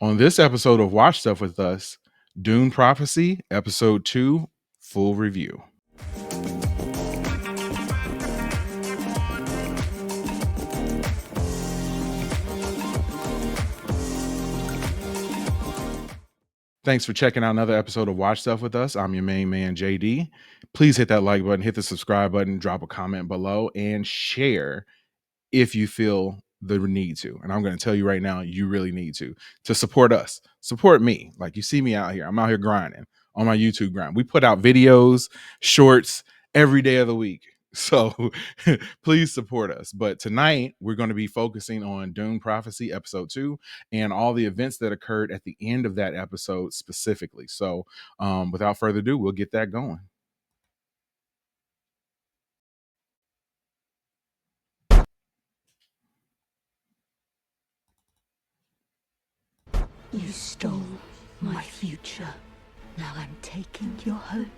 On this episode of Watch Stuff with Us, Dune Prophecy, Episode 2, full review. Thanks for checking out another episode of Watch Stuff with Us. I'm your main man, JD. Please hit that like button, hit the subscribe button, drop a comment below, and share if you feel the need to. And I'm going to tell you right now, you really need to support us, support me. Like, you see me out here, I'm out here grinding on my YouTube grind. We put out videos, shorts every day of the week. So please support us. But tonight we're going to be focusing on Dune Prophecy episode 2 and all the events that occurred at the end of that episode specifically. So without further ado, we'll get that going. You stole my future. Now I'm taking your hope.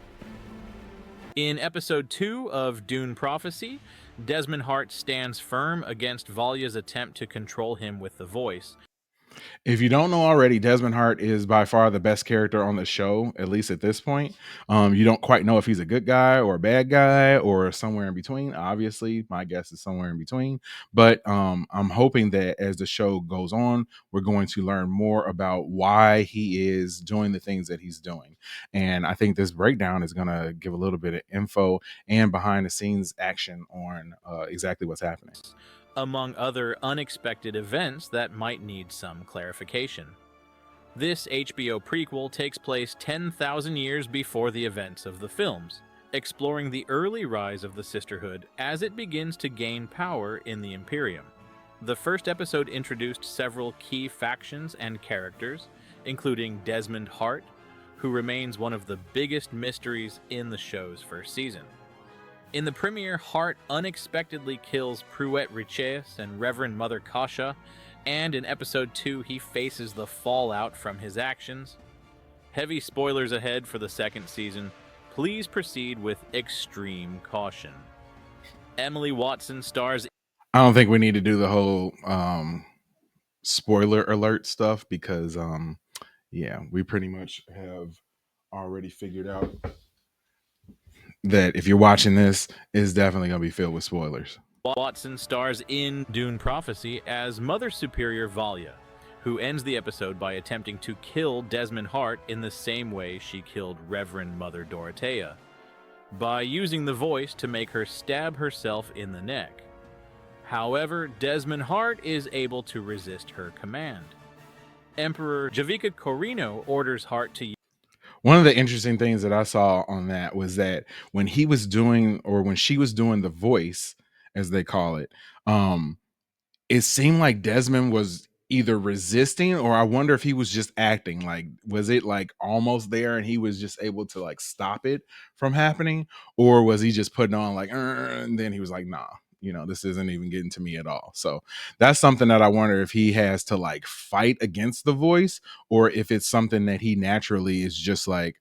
In episode 2 of Dune Prophecy, Desmond Hart stands firm against Valya's attempt to control him with the voice. If you don't know already, Desmond Hart is by far the best character on the show, at least at this point. You don't quite know if he's a good guy or a bad guy or somewhere in between. Obviously, my guess is somewhere in between. But I'm hoping that as the show goes on, we're going to learn more about why he is doing the things that he's doing. And I think this breakdown is going to give a little bit of info and behind the scenes action on exactly what's happening, Among other unexpected events that might need some clarification. This HBO prequel takes place 10,000 years before the events of the films, exploring the early rise of the Sisterhood as it begins to gain power in the Imperium. The first episode introduced several key factions and characters, including Desmond Hart, who remains one of the biggest mysteries in the show's first season. In the premiere, Hart unexpectedly kills Pruett Richeus and Reverend Mother Kasha, and in episode 2 he faces the fallout from his actions. Heavy spoilers ahead for the second season. Please proceed with extreme caution. Emily Watson stars... I don't think we need to do the whole spoiler alert stuff because yeah, we pretty much have already figured out that if you're watching this, it's definitely going to be filled with spoilers. Watson stars in Dune Prophecy as Mother Superior Valya, who ends the episode by attempting to kill Desmond Hart in the same way she killed Reverend Mother Dorothea, by using the voice to make her stab herself in the neck. However, Desmond Hart is able to resist her command. Emperor Javica Corino orders Hart to... One of the interesting things that I saw on that was that when he was doing, or when she was doing the voice, as they call it, it seemed like Desmond was either resisting, or I wonder if he was just acting. Like, was it like almost there and he was just able to like stop it from happening, or was he just putting on like, and then he was like, nah, this isn't even getting to me at all. So that's something that I wonder if he has to like fight against the voice, or if it's something that he naturally is just like,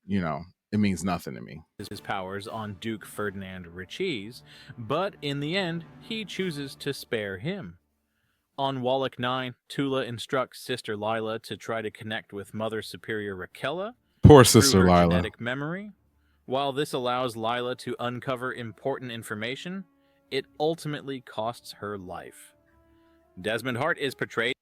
it means nothing to me. His powers on Duke Ferdinand Richees, but in the end, he chooses to spare him. On Wallach 9, Tula instructs Sister Lila to try to connect with Mother Superior Raquella. Poor Sister through her Lila. Genetic memory. While this allows Lila to uncover important information, it ultimately costs her life. Desmond Hart is portrayed...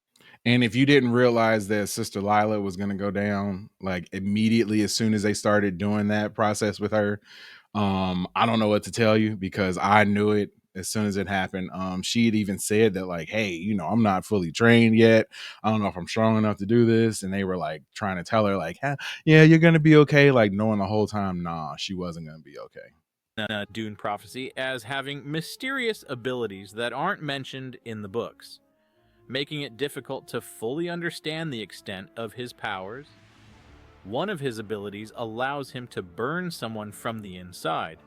And if you didn't realize that Sister Lila was going to go down like immediately as soon as they started doing that process with her, I don't know what to tell you because I knew it as soon as it happened. She had even said that like, hey, I'm not fully trained yet. I don't know if I'm strong enough to do this. And they were like trying to tell her like, yeah, you're going to be okay. Like knowing the whole time, nah, she wasn't going to be okay. Dune Prophecy as having mysterious abilities that aren't mentioned in the books, making it difficult to fully understand the extent of his powers. One of his abilities allows him to burn someone from the inside,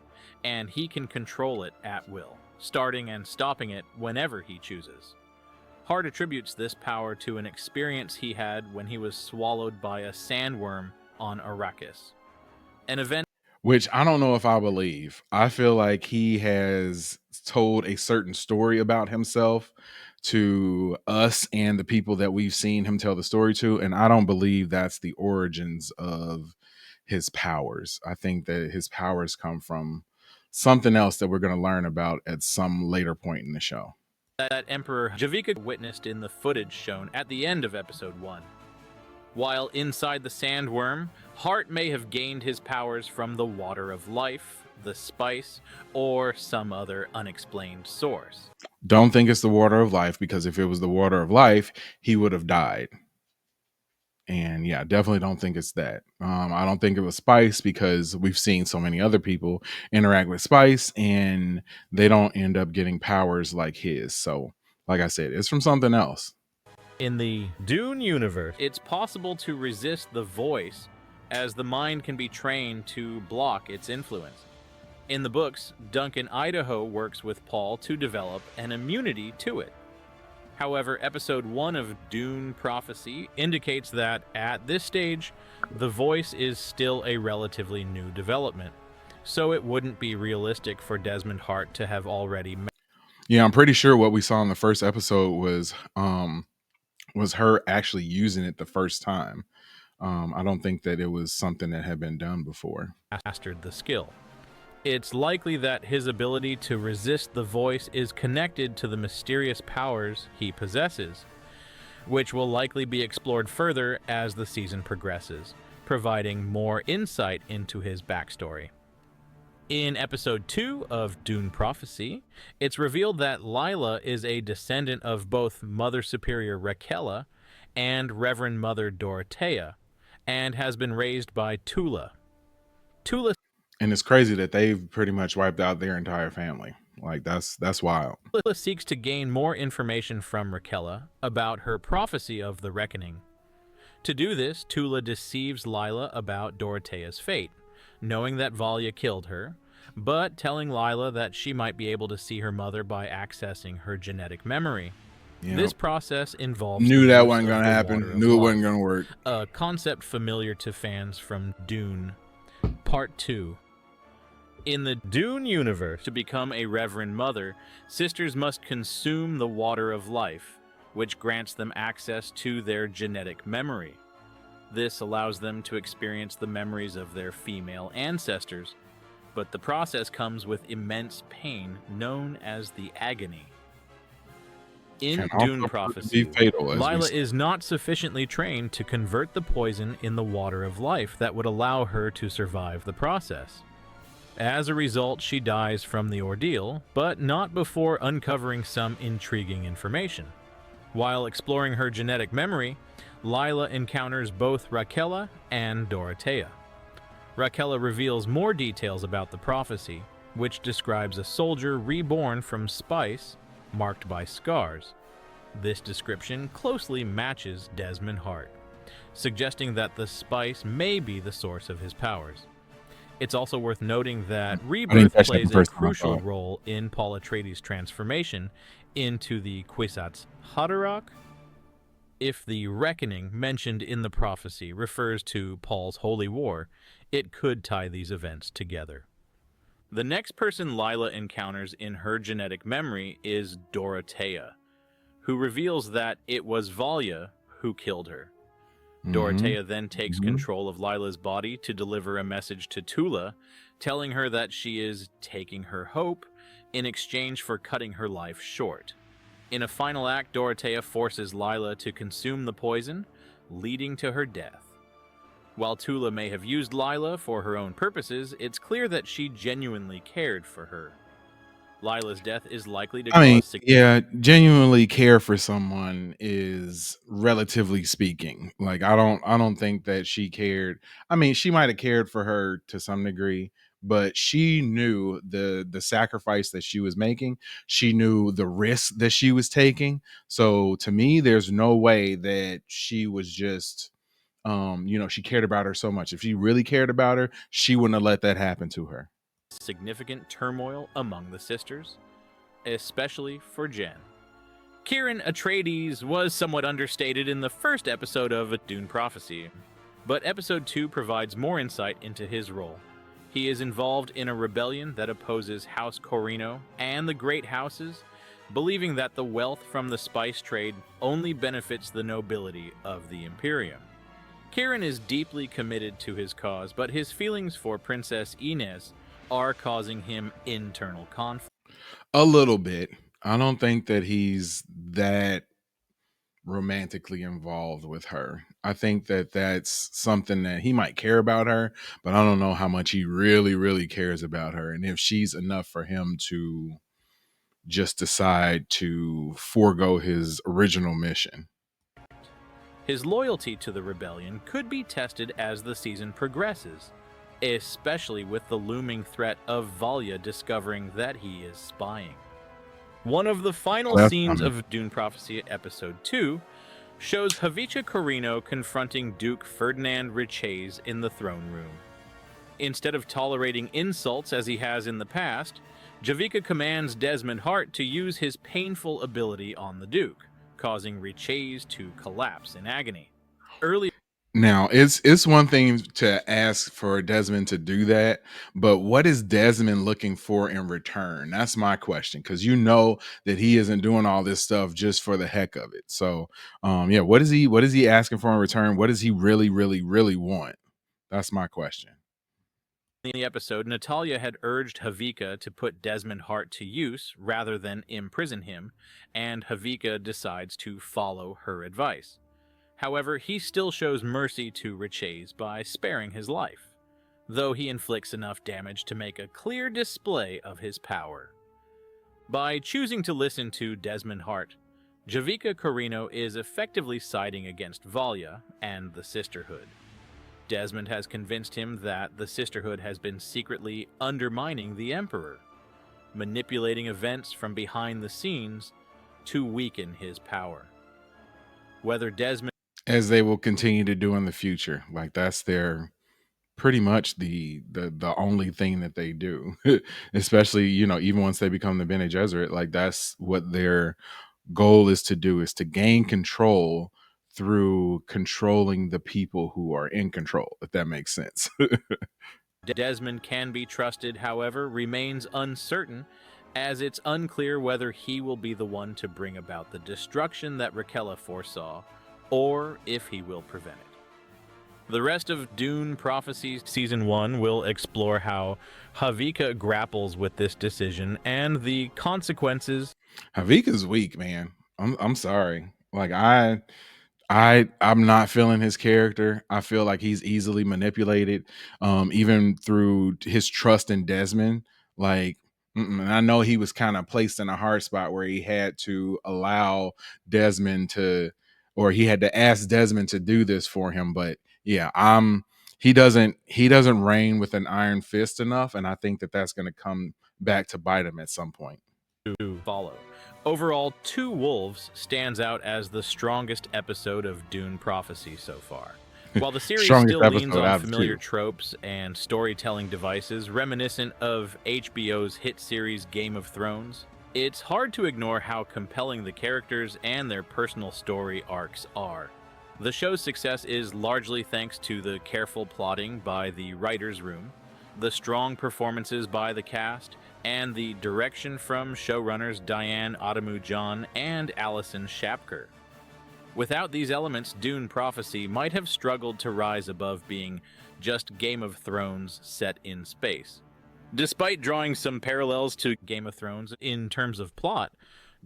and he can control it at will, starting and stopping it whenever he chooses. Hart attributes this power to an experience he had when he was swallowed by a sandworm on Arrakis. An event which I don't know if I believe. I feel like he has told a certain story about himself to us and the people that we've seen him tell the story to. And I don't believe that's the origins of his powers. I think that his powers come from something else that we're going to learn about at some later point in the show. That Emperor Javika witnessed in the footage shown at the end of episode 1. While inside the sandworm, Hart may have gained his powers from the water of life, the spice, or some other unexplained source. Don't think it's the water of life, because if it was the water of life, he would have died. And yeah, definitely don't think it's that. I don't think it was spice, because we've seen so many other people interact with spice and they don't end up getting powers like his. So, like I said, it's from something else. In the Dune universe, it's possible to resist the voice, as the mind can be trained to block its influence. In the books, Duncan Idaho works with Paul to develop an immunity to it. However, episode 1 of Dune Prophecy indicates that, at this stage, the voice is still a relatively new development, so it wouldn't be realistic for Desmond Hart to have already... Yeah, I'm pretty sure what we saw in the first episode was her actually using it the first time. I don't think that it was something that had been done before. Mastered the skill. It's likely that his ability to resist the voice is connected to the mysterious powers he possesses, which will likely be explored further as the season progresses, providing more insight into his backstory. In episode 2 of Dune Prophecy, it's revealed that Lila is a descendant of both Mother Superior Raquella and Reverend Mother Dorothea, and has been raised by Tula. And it's crazy that they've pretty much wiped out their entire family. Like, that's wild. Tula seeks to gain more information from Raquella about her prophecy of the reckoning. To do this, Tula deceives Lila about Dorothea's fate, knowing that Valia killed her, but telling Lila that she might be able to see her mother by accessing her genetic memory. Yep. This process involves... Knew that wasn't going to happen. Knew it wasn't going to work. A concept familiar to fans from Dune. Part 2. In the Dune universe, to become a Reverend Mother, sisters must consume the water of life, which grants them access to their genetic memory. This allows them to experience the memories of their female ancestors, but the process comes with immense pain known as the agony. In Dune Prophecy, Lila is not sufficiently trained to convert the poison in the water of life that would allow her to survive the process. As a result, she dies from the ordeal, but not before uncovering some intriguing information. While exploring her genetic memory, Lila encounters both Raquella and Dorothea. Raquella reveals more details about the prophecy, which describes a soldier reborn from spice, marked by scars. This description closely matches Desmond Hart, suggesting that the spice may be the source of his powers. It's also worth noting that rebirth plays a crucial role in Paul Atreides' transformation into the Kwisatz Haderach. If the reckoning mentioned in the prophecy refers to Paul's holy war, it could tie these events together. The next person Lila encounters in her genetic memory is Dorothea, who reveals that it was Valia who killed her. Dorothea then takes control of Lila's body to deliver a message to Tula, telling her that she is taking her hope in exchange for cutting her life short. In a final act, Dorothea forces Lila to consume the poison, leading to her death. While Tula may have used Lila for her own purposes, it's clear that she genuinely cared for her. Lila's death is likely to cause... genuinely care for someone is relatively speaking. Like, I don't think that she cared. I mean, she might have cared for her to some degree, but she knew the sacrifice that she was making. She knew the risk that she was taking. So to me, there's no way that she was just she cared about her so much. If she really cared about her, she wouldn't have let that happen to her. Significant turmoil among the sisters, especially for Jen. Kieran Atreides was somewhat understated in the first episode of Dune Prophecy, but episode 2 provides more insight into his role. He is involved in a rebellion that opposes House Corrino and the Great Houses, believing that the wealth from the spice trade only benefits the nobility of the Imperium. Kieran is deeply committed to his cause, but his feelings for Princess Inez are causing him internal conflict. A little bit. I don't think that he's that romantically involved with her. I think that that's something that he might care about her, but I don't know how much he really, really cares about her. And if she's enough for him to just decide to forego his original mission. His loyalty to the rebellion could be tested as the season progresses, especially with the looming threat of Valya discovering that he is spying. One of the final Oh, that's scenes coming. of Dune Prophecy Episode 2 shows Havicha Corino confronting Duke Ferdinand Riches in the throne room. Instead of tolerating insults as he has in the past, Javica commands Desmond Hart to use his painful ability on the Duke, causing Riches to collapse in agony. Earlier, Now, it's one thing to ask for Desmond to do that, but what is Desmond looking for in return? That's my question, because you know that he isn't doing all this stuff just for the heck of it. So, yeah, what is he asking for in return? What does he really, really, really want? That's my question. in the episode, Natalia had urged Havika to put Desmond Hart to use rather than imprison him, and Havika decides to follow her advice. However, he still shows mercy to Riches by sparing his life, though he inflicts enough damage to make a clear display of his power. By choosing to listen to Desmond Hart, Javica Corino is effectively siding against Valya and the Sisterhood. Desmond has convinced him that the Sisterhood has been secretly undermining the Emperor, manipulating events from behind the scenes to weaken his power. Whether Desmond As they will continue to do in the future, like that's their pretty much the only thing that they do, especially even once they become the Bene Gesserit, like that's what their goal is to do, is to gain control through controlling the people who are in control, if that makes sense. Desmond can be trusted, however, remains uncertain, as it's unclear whether he will be the one to bring about the destruction that Raquella foresaw, or if he will prevent it. The rest of Dune Prophecy Season 1 will explore how Havika grapples with this decision and the consequences. Havika's weak, man. I'm sorry. Like I'm not feeling his character. I feel like he's easily manipulated, even through his trust in Desmond. Like, and I know he was kind of placed in a hard spot where he had to allow Desmond to, or he had to ask Desmond to do this for him. But yeah, he doesn't reign with an iron fist enough, and I think that that's going to come back to bite him at some point. To follow. Overall, Two Wolves stands out as the strongest episode of Dune Prophecy so far. While the series Strongest still leans episode on out of familiar two. tropes and storytelling devices reminiscent of HBO's hit series Game of Thrones, it's hard to ignore how compelling the characters and their personal story arcs are. The show's success is largely thanks to the careful plotting by the writer's room, the strong performances by the cast, and the direction from showrunners Diane Adamu-John and Alison Shapker. Without these elements, Dune Prophecy might have struggled to rise above being just Game of Thrones set in space. Despite drawing some parallels to Game of Thrones in terms of plot,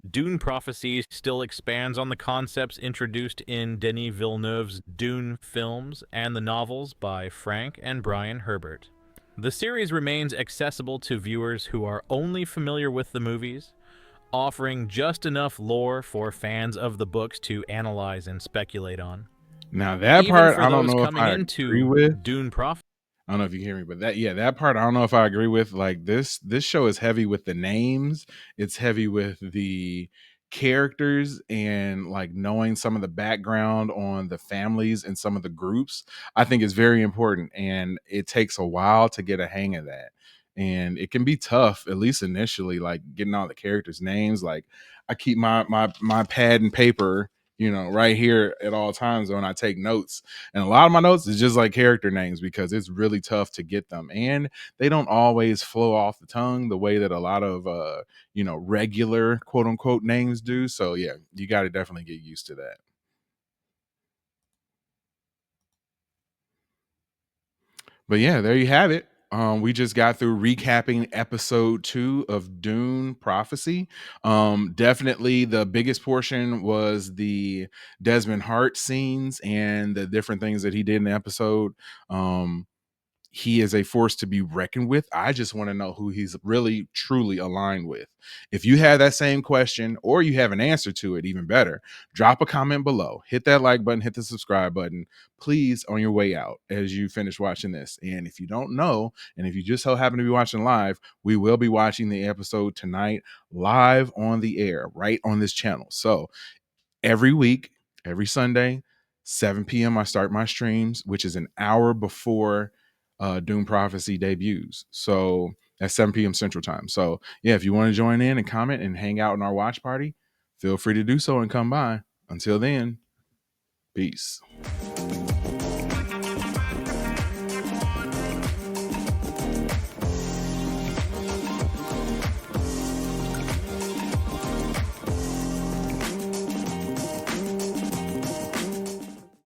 Dune Prophecy still expands on the concepts introduced in Denis Villeneuve's Dune films and the novels by Frank and Brian Herbert. The series remains accessible to viewers who are only familiar with the movies, offering just enough lore for fans of the books to analyze and speculate on. Now that Even part for I don't those know if coming I agree into with. Dune Prophecy, I don't know if you can hear me, but that part I don't know if I agree with. Like this show is heavy with the names. It's heavy with the characters and like knowing some of the background on the families and some of the groups. I think is very important, and it takes a while to get a hang of that. And it can be tough, at least initially, like getting all the characters' names. Like I keep my pad and paper right here at all times when I take notes. And a lot of my notes is just like character names because it's really tough to get them. And they don't always flow off the tongue the way that a lot of regular quote unquote names do. So yeah, you got to definitely get used to that. But yeah, there you have it. We just got through recapping episode 2 of Dune Prophecy. Definitely the biggest portion was the Desmond Hart scenes and the different things that he did in the episode. He is a force to be reckoned with. I just want to know who he's really truly aligned with. If you have that same question or you have an answer to it, even better, drop a comment below. Hit that like button, hit the subscribe button, please, on your way out as you finish watching this. And if you don't know, and if you just so happen to be watching live, we will be watching the episode tonight live on the air, right on this channel. So every week, every Sunday, 7 p.m. I start my streams, which is an hour before Dune Prophecy debuts. So at 7 p.m. Central Time. So yeah, if you want to join in and comment and hang out in our watch party, feel free to do so and come by. Until then, peace.